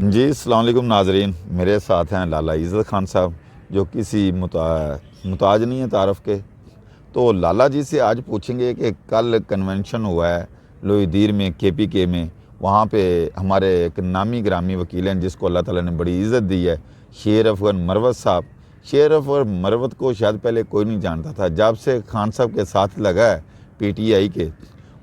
جی السلام علیکم ناظرین، میرے ساتھ ہیں لالا عزت خان صاحب جو کسی محتاج نہیں ہے تعارف کے۔ تو لالا جی سے آج پوچھیں گے کہ کل کنونشن ہوا ہے لوئی دیر میں KPK میں، وہاں پہ ہمارے ایک نامی گرامی وکیل ہیں جس کو اللہ تعالیٰ نے بڑی عزت دی ہے، شیر افغان مروت صاحب۔ شیر افغان مروت کو شاید پہلے کوئی نہیں جانتا تھا، جب سے خان صاحب کے ساتھ لگا ہے PTI کے،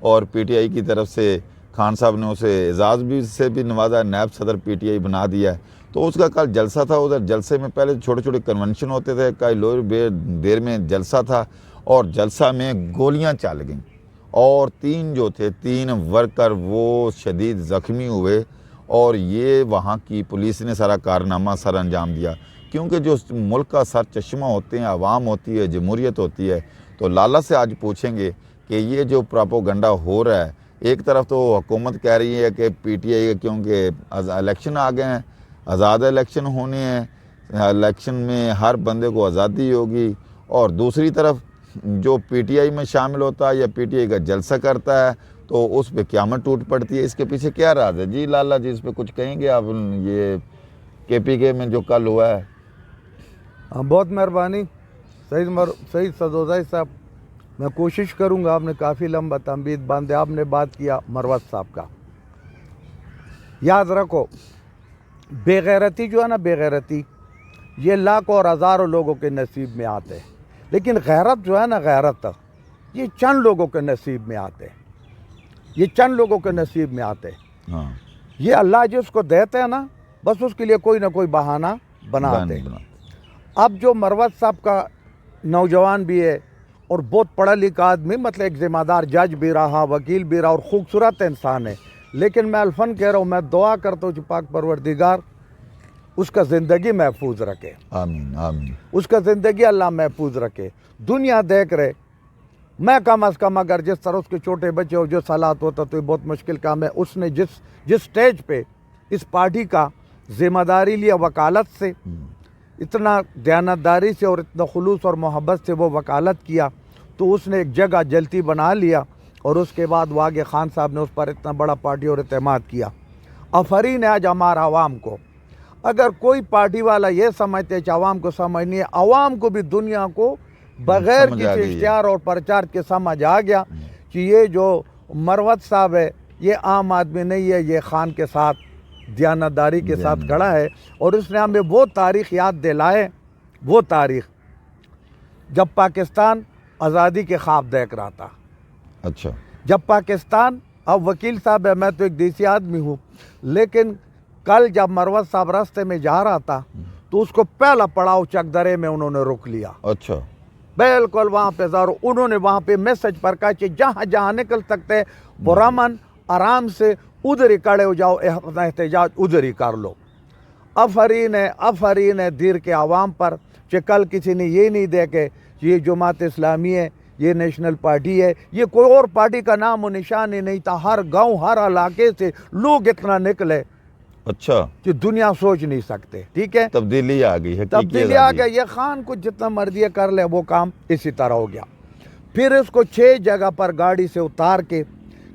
اور PTI کی طرف سے خان صاحب نے اسے اعزاز سے بھی نوازا، نائب صدر PTI بنا دیا ہے۔ تو اس کا کل جلسہ تھا، ادھر جلسے میں پہلے چھوٹے چھوٹے کنونشن ہوتے تھے، کل لوئی دیر میں جلسہ تھا، اور جلسہ میں گولیاں چل گئیں، اور تین ورکر وہ شدید زخمی ہوئے، اور یہ وہاں کی پولیس نے سارا کارنامہ سر انجام دیا، کیونکہ جو ملک کا سر چشمہ ہوتے ہیں، عوام ہوتی ہے، جمہوریت ہوتی ہے۔ تو لالا سے آج پوچھیں گے کہ یہ جو پراپوگنڈا ہو رہا ہے، ایک طرف تو حکومت کہہ رہی ہے کہ PTI کیونکہ الیکشن آ گئے ہیں، آزاد الیکشن ہونے ہیں، الیکشن میں ہر بندے کو آزادی ہوگی، اور دوسری طرف جو PTI میں شامل ہوتا ہے یا PTI کا جلسہ کرتا ہے تو اس پہ قیامت ٹوٹ پڑتی ہے۔ اس کے پیچھے کیا راز ہے؟ جی لالا جی اس پہ کچھ کہیں گے آپ؟ یہ KPK میں جو کل ہوا ہے۔ بہت مہربانی سعید سدوزائی صاحب، میں کوشش کروں گا۔ آپ نے کافی لمبا تمبید باندھے، آپ نے بات کیا مروت صاحب کا۔ یاد رکھو، بے غیرتی جو ہے نا، بے غیرتی یہ لاکھوں اور ہزاروں لوگوں کے نصیب میں آتے ہیں، لیکن غیرت جو ہے نا، غیرت یہ چند لوگوں کے نصیب میں آتے ہیں، یہ چند لوگوں کے نصیب میں آتے ہیں۔ ہاں، یہ اللہ جس کو دیتے ہیں نا، بس اس کے لیے کوئی نہ کوئی بہانہ بناتے ہیں۔ اب جو مروت صاحب کا نوجوان بھی ہے اور بہت پڑھا لکھا آدمی، مطلب ایک ذمہ دار جج بھی رہا، وکیل بھی رہا، اور خوبصورت انسان ہے، لیکن میں الفن کہہ رہا ہوں، میں دعا کرتا ہوں کہ پاک پروردگار اس کا زندگی محفوظ رکھے، آمین آمین۔ اس کا زندگی اللہ محفوظ رکھے۔ دنیا دیکھ رہے، میں کم از کم اگر جس طرح اس کے چھوٹے بچے ہو جو حالات ہوتا تو یہ بہت مشکل کام ہے۔ اس نے جس سٹیج پہ اس پارٹی کا ذمہ داری لیا، وکالت سے، اتنا دیانتداری سے اور اتنا خلوص اور محبت سے وہ وکالت کیا، تو اس نے ایک جگہ جلتی بنا لیا، اور اس کے بعد وہ آگے خان صاحب نے اس پر اتنا بڑا پارٹی اور اعتماد کیا۔ آفرین ہے آج ہمارا عوام کو۔ اگر کوئی پارٹی والا یہ سمجھتے کہ عوام کو سمجھ نہیں ہے، عوام کو بھی دنیا کو بغیر کسی اشتہار اور پرچار کے سمجھ آ گیا کہ یہ جو مروت صاحب ہے یہ عام آدمی نہیں ہے، یہ خان کے ساتھ دیانتداری کے ساتھ کھڑا ہے، اور اس نے ہمیں وہ تاریخ یاد دلائے، وہ تاریخ جب پاکستان آزادی کے خواب دیکھ رہا تھا۔ اچھا، جب پاکستان، اب وکیل صاحب ہے، میں تو ایک دیسی آدمی ہوں، لیکن کل جب مروت صاحب راستے میں جا رہا تھا تو اس کو پہلا پڑاؤ چک درے میں انہوں نے روک لیا۔ اچھا، بالکل وہاں پہ انہوں نے وہاں پہ میسج پر کہا کہ جہاں جہاں نکل سکتے پرامن آرام سے ادھر ہی کھڑے ہو جاؤ، اپنا احتجاج ادھر ہی کر لو۔ افرین ہے دیر کے عوام پر کہ کل کسی نے یہ نہیں دیکھے کہ یہ جماعت اسلامی ہے، یہ نیشنل پارٹی ہے، یہ کوئی اور پارٹی کا نام و نشان ہی نہیں تھا۔ ہر گاؤں، ہر علاقے سے لوگ اتنا نکلے، اچھا، کہ دنیا سوچ نہیں سکتے۔ ٹھیک ہے، تبدیلی آ گئی، تبدیلی آ گیا۔ یہ خان کو جتنا مرضی کر لے، وہ کام اسی طرح ہو گیا۔ پھر اس کو 6 جگہ پر گاڑی سے اتار کے،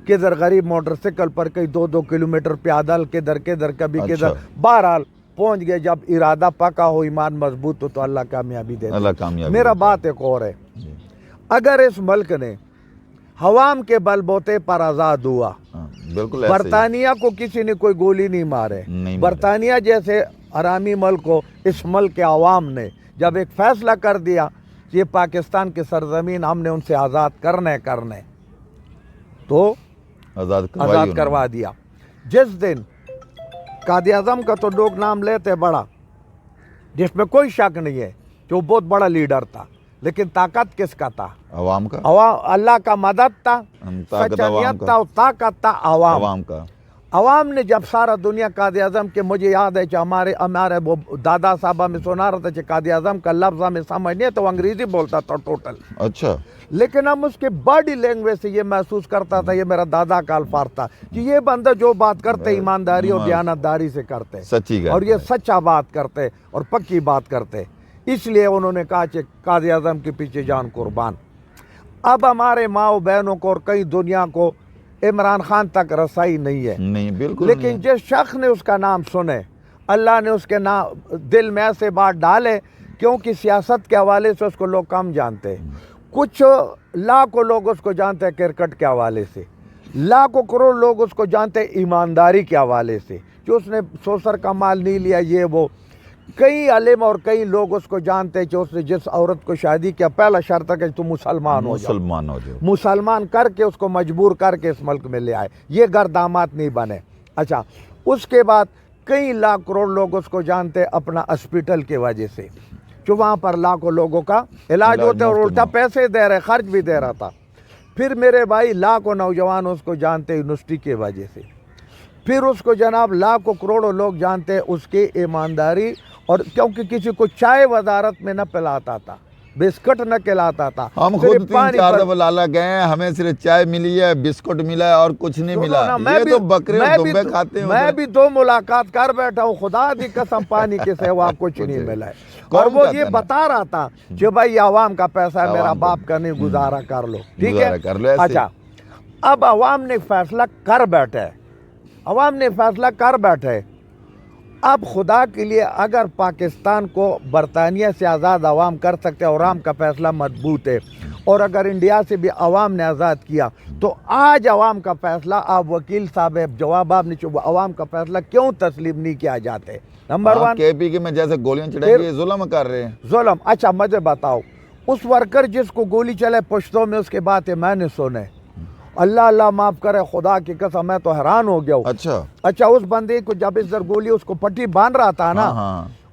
کدھر غریب موٹر سائیکل پر، کئی 2-2 کلومیٹر پیادل، کدھر کبھی کدھر، بہرحال پہنچ گئے۔ جب ارادہ پکا ہو، ایمان مضبوط ہو، تو اللہ کامیابی دے۔ اللہ کامیابی۔ میرا بات ایک اور ہے، اگر اس ملک نے عوام کے بل بوتے پر آزاد ہوا، بالکل، برطانیہ کو کسی نے کوئی گولی نہیں مارے، برطانیہ جیسے حرامی ملک کو اس ملک کے عوام نے جب ایک فیصلہ کر دیا کہ یہ پاکستان کی سرزمین ہم نے ان سے آزاد کرنے تو آزاد کروا دیا۔ جس دن قائد اعظم کا تو لوگ نام لیتے بڑا، جس میں کوئی شک نہیں ہے کہ وہ بہت بڑا لیڈر تھا، لیکن طاقت کس کا تھا؟ عوام کا۔ اللہ کا مدد تھا، سچانیت تھا، طاقت تھا عوام کا۔ عوام نے جب سارا دنیا قائد اعظم کے، مجھے یاد ہے کہ ہمارے وہ دادا صاحب ہمیں سنا رہا تھا کہ قائد اعظم کا لفظ ہمیں سمجھ نہیں ہے تو انگریزی بولتا تھا ٹوٹل۔ اچھا، لیکن ہم اس کے باڈی لینگویج سے یہ محسوس کرتا تھا، یہ میرا دادا کا الفاظ تھا کہ یہ بندہ جو بات کرتے ایمانداری اور دیانتداری سے کرتے، اور یہ سچا بات کرتے اور پکی بات کرتے، اس لیے انہوں نے کہا کہ قائد اعظم کے پیچھے جان قربان۔ اب ہمارے ماؤں بہنوں کو اور کئی دنیا کو عمران خان تک رسائی نہیں ہے، نہیں، بالکل، لیکن جس شخص نے اس کا نام سنے اللہ نے اس کے دل میں ایسے بات ڈالے کیونکہ سیاست کے حوالے سے اس کو لوگ کم جانتے ہیں. کچھ لاکھوں لوگ اس کو جانتے ہیں کرکٹ کے حوالے سے, لاکھوں کروڑ لوگ اس کو جانتے ہیں ایمانداری کے حوالے سے, جو اس نے سوسر کا مال نہیں لیا یہ وہ. کئی علم اور کئی لوگ اس کو جانتے ہیں کہ اس نے جس عورت کو شادی کیا پہلا شرط ہے کہ تم مسلمان ہو جاؤ, مسلمان کر کے اس کو مجبور کر کے اس ملک میں لے آئے, یہ گھر داماد نہیں بنے. اچھا, اس کے بعد کئی لاکھ کروڑ لوگ اس کو جانتے ہیں اپنا ہاسپٹل کی وجہ سے, جو وہاں پر لاکھوں لوگوں کا علاج ہوتا ہے اور الٹا پیسے دے رہے, خرچ بھی دے رہا تھا. پھر میرے بھائی لاکھوں نوجوان اس کو جانتے یونیورسٹی کی وجہ سے. پھر اس کو جناب لاکھوں کروڑوں لوگ جانتے ہیں اس کی ایمانداری, اور کیونکہ کسی کو چائے وزارت میں نہ پلاتا تھا, بسکٹ نہ کھلاتا تھا. ہم خود 3-4 دفعہ لالا گئے ہیں, ہمیں صرف چائے ملی ہے, بسکٹ ملا ہے اور کچھ نہیں ملا. یہ تو بکرے اور دمبے کھاتے ہیں. میں بھی 2 ملاقات کر بیٹھا ہوں, خدا دی قسم پانی کے سوا کچھ نہیں ملا ہے. اور وہ یہ بتا رہا تھا کہ بھائی عوام کا پیسہ ہے, میرا باپ کا نہیں, گزارا کر لو, ٹھیک ہے. اچھا, اب عوام نے فیصلہ کر بیٹھے, عوام نے فیصلہ کر بیٹھے. اب خدا کے لیے اگر پاکستان کو برطانیہ سے آزاد عوام کر سکتے, عوام کا فیصلہ مضبوط ہے, اور اگر انڈیا سے بھی عوام نے آزاد کیا تو آج عوام کا فیصلہ, آپ وکیل صاحب جواب آپ نے عوام کا فیصلہ کیوں تسلیم نہیں کیا جاتے؟ نمبر 1, کے پی کے میں جیسے گولیاں چڑھائیں گے, ظلم کر رہے ہیں. ظلم. اچھا مجھے بتاؤ, اس ورکر جس کو گولی چلے پشتوں میں, اس کے باتیں میں نے سنے, اللہ اللہ معاف کرے, خدا کی قسم میں تو حیران ہو گیا ہوں. اچھا, اس بندے کو جب اس در گولی اس کو پٹی باندھ رہا تھا نا,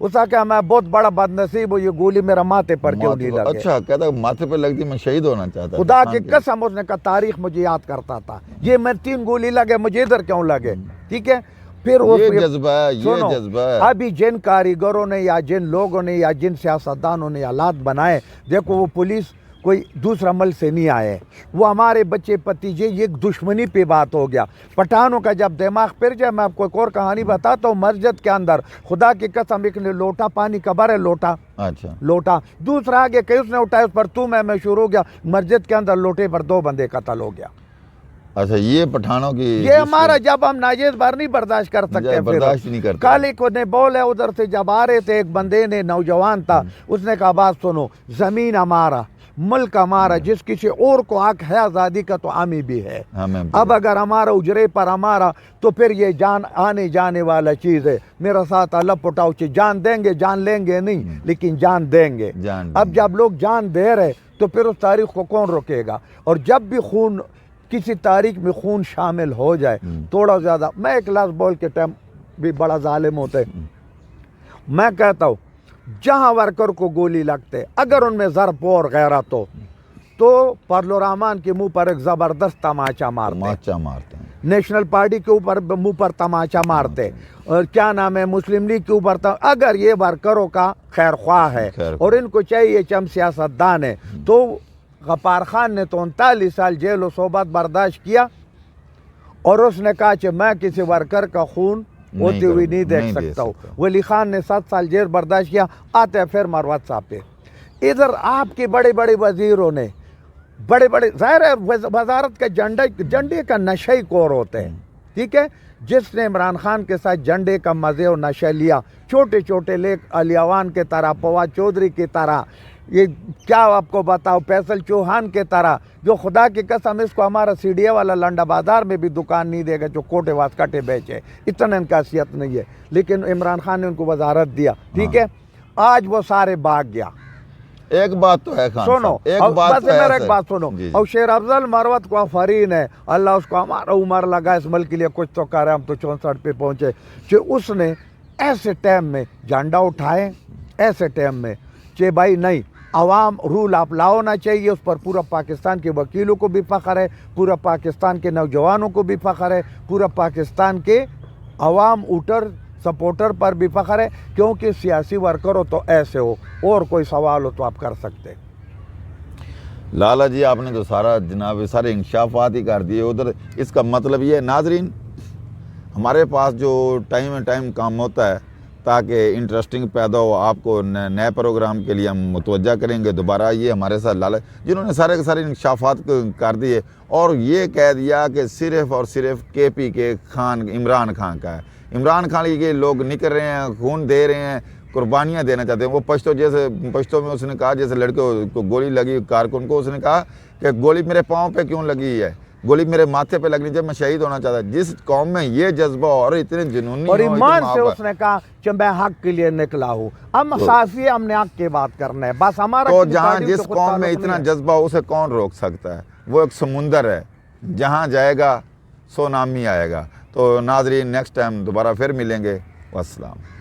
اس کا کہا میں بہت بڑا بد نصیب ہوں, یہ گولی میرا ماتھے پر کیوں نہیں لگے. اچھا, کہتا ماتھے پر لگتی میں شہید ہونا چاہتا. خدا کی قسم اس نے کہا تاریخ مجھے یاد کرتا تھا, یہ میں 3 گولی لگے مجھے ادھر کیوں لگے, ٹھیک ہے. پھر یہ جذبہ ہے, یہ جذبہ ہے. ابھی جن کاریگروں نے یا جن لوگوں نے یا جن سیاستدانوں نے حالات بنائے, دیکھو وہ پولیس کوئی دوسرا ملک سے نہیں آئے, وہ ہمارے بچے پتیجے, یہ دشمنی پہ بات ہو گیا. پٹھانوں کا جب دماغ پھر جائے, میں آپ کو ایک اور کہانی بتاتا ہوں. مسجد کے اندر خدا کی قسم ایک نے لوٹا پانی کا بھرے, لوٹا, اچھا لوٹا, دوسرا آگے کہ اس نے اٹھایا, اس پر تو میں شروع ہو گیا, مسجد کے اندر لوٹے پر 2 بندے قتل ہو گیا. اچھا, یہ پٹھانوں کی, یہ ہمارا جب ہم ناجائز بار نہیں برداشت کر سکتے, برداشت نہیں کرتے. کالی کو نے بول ہے ادھر سے جب آ رہے تھے, ایک بندے نے, نوجوان تھا, اس نے کہا بات سنو, زمین ہمارا, ملک ہمارا, جس کسی اور کو حق ہے آزادی کا تو ہمیں بھی ہے. اب اگر ہمارا اجرے پر ہمارا, تو پھر یہ جان آنے جانے والا چیز ہے. میرا ساتھ اللہ پٹاؤ, جان دیں گے, جان لیں گے نہیں, لیکن جان دیں گے. اب جب لوگ جان دے رہے تو پھر اس تاریخ کو کون روکے گا؟ اور جب بھی خون, کسی تاریخ میں خون شامل ہو جائے تھوڑا زیادہ, میں ایک لفظ بول کے ٹائم بھی بڑا ظالم ہوتا ہے, میں کہتا ہوں جہاں ورکر کو گولی لگتے, اگر ان میں ضرب اور غیرت ہو, تو پرلو رحمان کے منہ پر ایک زبردست تماچا مارتے, نیشنل پارٹی کے اوپر منہ پر تماچا مارتے, اور کیا نام ہے, مسلم لیگ کے اوپر. اگر یہ ورکروں کا خیر خواہ ہے اور ان کو چاہیے کہ ہم سیاستدان ہیں, تو غفار خان نے تو 39 سال جیل و صحبت برداشت کیا, اور اس نے کہا کہ میں کسی ورکر کا خون ہوتی ہوئی نہیں دیکھ سکتا ہوں. ولی خان نے 7 سال جیل برداشت کیا. آتے ہیں پھر مروت صاحب پہ. ادھر آپ کے بڑے بڑے وزیروں نے, بڑے بڑے, ظاہر ہے وزارت کا جھنڈے کا نشہ ہی کور ہوتے ہیں, ٹھیک ہے. جس نے عمران خان کے ساتھ جھنڈے کا مزے اور نشہ لیا, چھوٹے چھوٹے لیک علیوان کے طرح, فواد چودھری کی طرح, یہ کیا آپ کو بتاؤ, فیصل چوہان کے طرح, جو خدا کی قسم اس کو ہمارا سی ڈی اے والا لنڈا بازار میں بھی دکان نہیں دے گا, جو کوٹے واس کٹے بیچے, اتنا ان کا حیثیت نہیں ہے. لیکن عمران خان نے ان کو وزارت دیا, ٹھیک ہے. آج وہ سارے بھاگ گیا. ایک بات تو ہے خان سنو, بس میرا ایک بات سنو, اور شیر افضل مروت کو آفرین ہے, اللہ اس کو ہمارا عمر لگا, اس ملک کے لیے کچھ تو کر رہے, ہم تو 64 پہ پہنچے, کہ اس نے ایسے ٹائم میں جھنڈا اٹھائے, ایسے ٹائم میں کہ بھائی نہیں, عوام رول آپ لاؤنا چاہیے. اس پر پورا پاکستان کے وکیلوں کو بھی فخر ہے, پورا پاکستان کے نوجوانوں کو بھی فخر ہے, پورا پاکستان کے عوام اوٹر سپورٹر پر بھی فخر ہے, کیونکہ سیاسی ورکر ہو تو ایسے ہو, اور کوئی سوال ہو تو آپ کر سکتے. لالا جی آپ نے تو سارا جناب سارے انکشافات ہی کر دیے ادھر. اس کا مطلب یہ ہے ناظرین, ہمارے پاس جو ٹائم کام ہوتا ہے تاکہ انٹرسٹنگ پیدا ہو, آپ کو نئے پروگرام کے لیے ہم متوجہ کریں گے دوبارہ. یہ ہمارے ساتھ لالا جنہوں نے سارے کے سارے انکشافات کر دیے, اور یہ کہہ دیا کہ صرف اور صرف کے پی کے خان عمران خان کا ہے. عمران خان کے لوگ نکل رہے ہیں، خون دے رہے ہیں، قربانیاں دینا چاہتے ہیں. وہ پشتو میں اس نے کہا، جیسے لڑکے کو گولی لگی کارکن کو، اس نے کہا کہ گولی میرے پاؤں پہ کیوں لگی ہے، گولی میرے ماتھے پہ لگنی چاہیے، میں شہید ہونا چاہتا. جس قوم میں یہ جذبہ اور اتنے جنونی اور ہو، ایمان اتنی سے محبت، اس نے کہا کہ میں حق کے لیے نکلا ہوں. ہم صافی ہم نے حق کی بات کرنا ہے بس. ہمارا تو کسی جہاں پارٹی سے جس کوئی قوم میں تعلق اتنا نہیں ہے. جذبہ اسے کون روک سکتا ہے؟ وہ ایک سمندر ہے، جہاں جائے گا سونامی آئے گا. تو ناظرین نیکسٹ ٹائم دوبارہ پھر ملیں گے. والسلام.